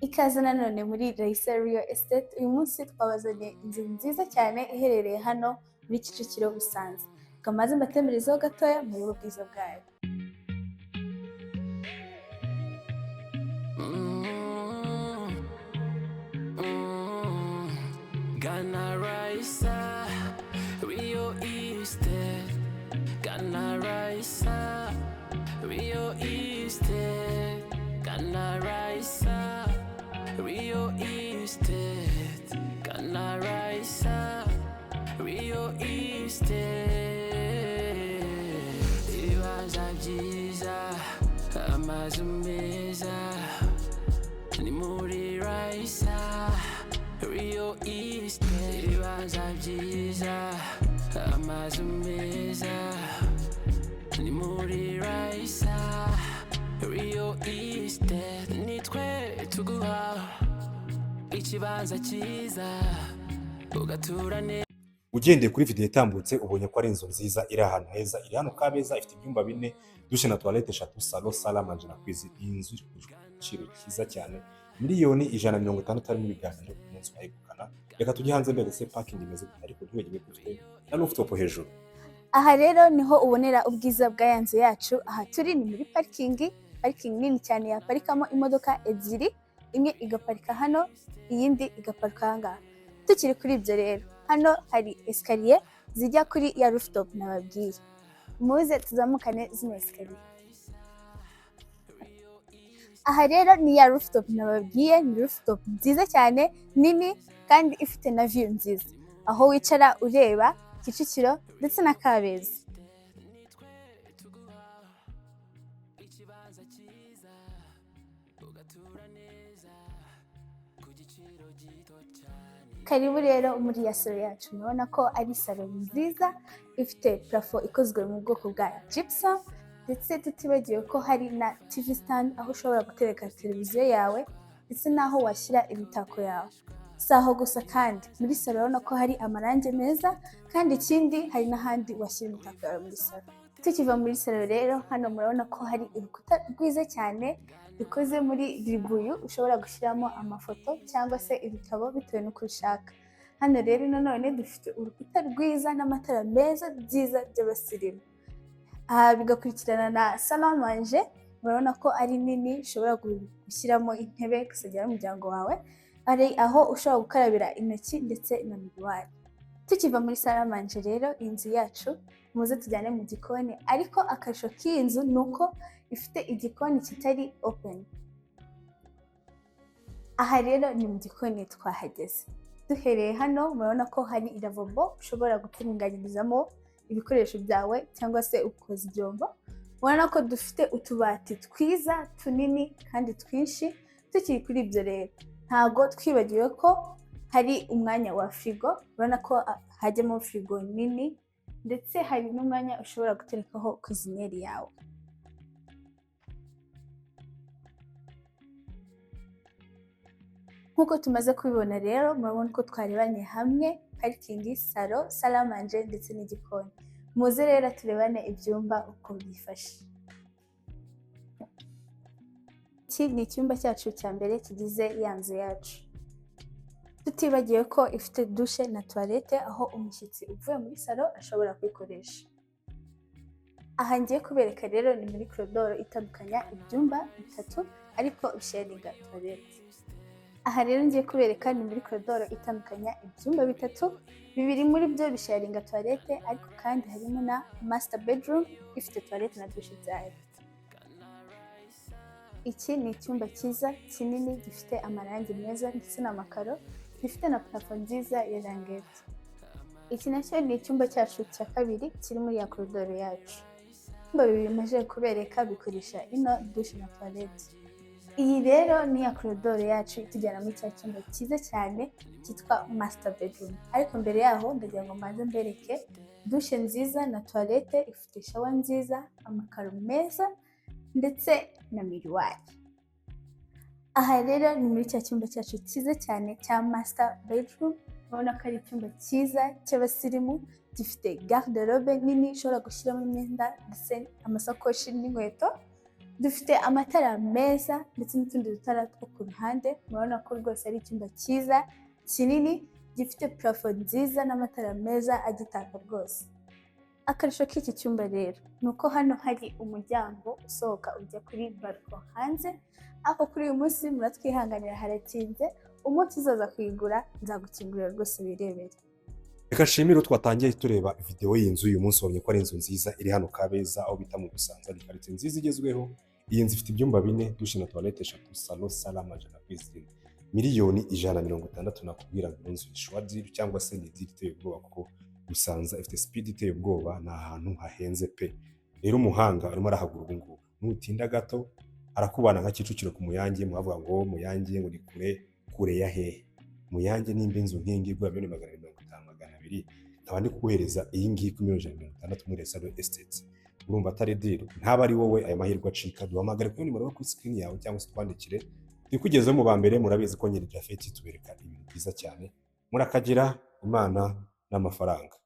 Ikaze nanone muri Raisa Real Estate. Uyu munsi twabazanye inzu nziza cyane iherereye hano muri Kicukiro Busanza. Kamaze mbatemberezaho gatoya muri ubwiza bwayo. Gana Raisa Real Estate. Gana Raisa Real Estate. Gana Raisa Real Estate. Gana Raisa Real Estate. Ibibanza byiza, amazu meza, ni muri Raisa Real Estate. Ibibanza byiza, amazu meza, ni muri Raisa Real Estate. Nitwe tuguha ikibanza cyiza ugatura neza. Ugendeye kuri video itambutse ubonye ko ari inzu nziza iri ahantu heza, iri hano Kabeza, ifite ibyumba 4, dushe na toilette 3, salon, salle à manger na cuisine. Iyi nzu iri ku giciro cyiza cyane, miliyoni 150 ari mu biganiro ku munsi wayigukana. Reka tujye hanze mbere se parking imeze gute, ariko ntibegeye kufite na rooftop hejuru. Aha rero niho ubonera ubwiza bwa yanzu yacu. Aha turi ni muri parking nini cyane yaparikamo imodoka ebyiri, imwe igaparika hano, iyindi igaparika hanga. Tukiri kuri ibyo rero, hano hari escalier zijya kuri ya rooftop nababwiye. Muze tuzamukane zino escalier. Aha rero ni ya rooftop nababwiye, ni rooftop nziza cyane, nini kandi ifite na view nziza, aho wicara ureba Kicukiro ndetse na Kabeza. Karibu rero muri ya salo yacu. Murabona ko ari salo nziza, ifite plafo ikozwe mu bwoko bwa gypsum, ndetse tutibagiwe ko hari na TV stand aho ushobora gutereka televiziyo yawe ndetse naho washyira imitako yawe. Si aho gusa kandi muri salo urabona ko hari amarangi meza, kandi ikindi hari n'ahandi washyira imitako yawe muri salo. Tukiva muri salo rero, hano murabona ko hari urukuta rwiza cyane bikoze muri ribuyu, ushobora gushyiramo amafoto cyangwa se ibitabo bitewe n'uko ushaka. Hano rero nanone dufite urukuta rwiza n'amatara meza byiza by'abasirimu. Aha bigakurikirana na salle à manger, murabona ko ari nini, ushobora gushyiramo intebe ugasajya n'umuryango wawe. Ari aho ushobora gukarabira intoki ndetse na miruwari. Tukiva muri salle à manger rero, inzu yacu muze tujyane mu gikoni, ariko akarusho k'iyi nzu ni uko ifite igikoni kitari open. Aha rero ni mu gikoni twahageze. Duhereye hano murabona ko hari lavabo ushobora gutunganyirizamo ibikoresho byawe cyangwa se ukoza ibyombo. Murabona ko dufite utubati twiza tunini kandi twinshi. Tukiri kuri ibyo rero, ntago twibagiwe ko hari umwanya wa frigo. Murabona ko hajyamo frigo nini, ndetse hari n'umwanya ushobora guterekaho kuzineri yawe. Nkuko tumaze kubibona rero, murabona ko twarebanye hamwe parking, salo, salle à manger ndetse n'igikoni. Muze rero turebane ibyumba uko byifashe. Iki ni icyumba cyacu cya mbere kigize ya nzu yacu. Tutibagiwe ko ifite dushe na toilette, aho umushyitsi uvuye muri salo ashobora kwikoresha. Aha ngiye kubereka rero ni muri koridoro itandukanya ibyumba bitatu, ariko bisharinga toilette. Aha rero ngiye kubereka ni muri koridoro itandukanya ibyumba bitatu, bibiri muri byo bisharinga toilette, ariko kandi harimo na master bedroom ifite toilette na dushe byayo. Iki ni icyumba cyiza kinini gifite amarangi meza ndetse n'amakaro, gifite na plafo nziza ya rangete. Iki nacyo ni icyumba cyacu cya kabiri kiri muri ya koridoro yacu. Ibyumba bibiri maze kubereka bikoresha ino dushe na toilette. Iyi rero ni ya koridoro yacu itujyana muri cya cyumba cyiza cyane cyitwa master bedroom. Ariko mbere yaho ndagira ngo mbanze mbereke dushe nziza na toilette ifite shower nziza, amakaro meza ndetse na miruwari. Aha rero ni muri cya cyumba cyacu cyiza cyane cya master bedroom. Urabona ko ari icyumba cyiza cy'abasirimu, gifite garde robe nini ushobora gushyiramo imyenda ndetse amasakoshi n'inkweto. Dufite amatara meza ndetse n'utundi dutara two ku ruhande, murabona ko rwose ari icyumba cyiza kinini gifite parafo nziza n'amatara meza agitaka rwose. Akarusho k'iki cyumba rero ni uko hano hari umuryango usohoka ujya kuri balcon hanze, ariko kuri uyu munsi muratwihanganira haratinze, umunsi uzaza kuyigura nzagukingurira rwose wirebere. Reka nshimire twatangiye tureba video y'inzu uyu munsi, wabonye ko ari inzu nziza iri hano Kabeza aho bita mu Busanza. Ni quartier nziza igezweho. Iyi nzu ifite ibyumba 4, dushe na toilette 3, salon, salle à manger na cuisine. Miliyoni 160 nakubwira ngo inzu ishwa deal cyangwa se ni deal iteye ubwoba, kuko Busanza ifite speed iteye ubwoba, ni ahantu hahenze pe. Rero umuhanga arimo arahagura ubu ngubu, nutinda gato arakubana nka Kicukiro ku Muyange, muhavuga ngo Muyange ngo ni kure ya hehe. Muyange nimba inzu nkingi igura 150 200, nkaba ndi kuguhereza iyi ngiyi ku 160 muri Salon Estate. Urumva atari deal? Ntaba ari wowe aya mahirwe acika, duhamagare kuri nimero yo kuri screen yawe cyangwa se twandikire. Twikugezeho mu bambere, murabizi ko nyiri Jafeti tubereka ibintu byiza cyane. Murakagira Imana n'amafaranga.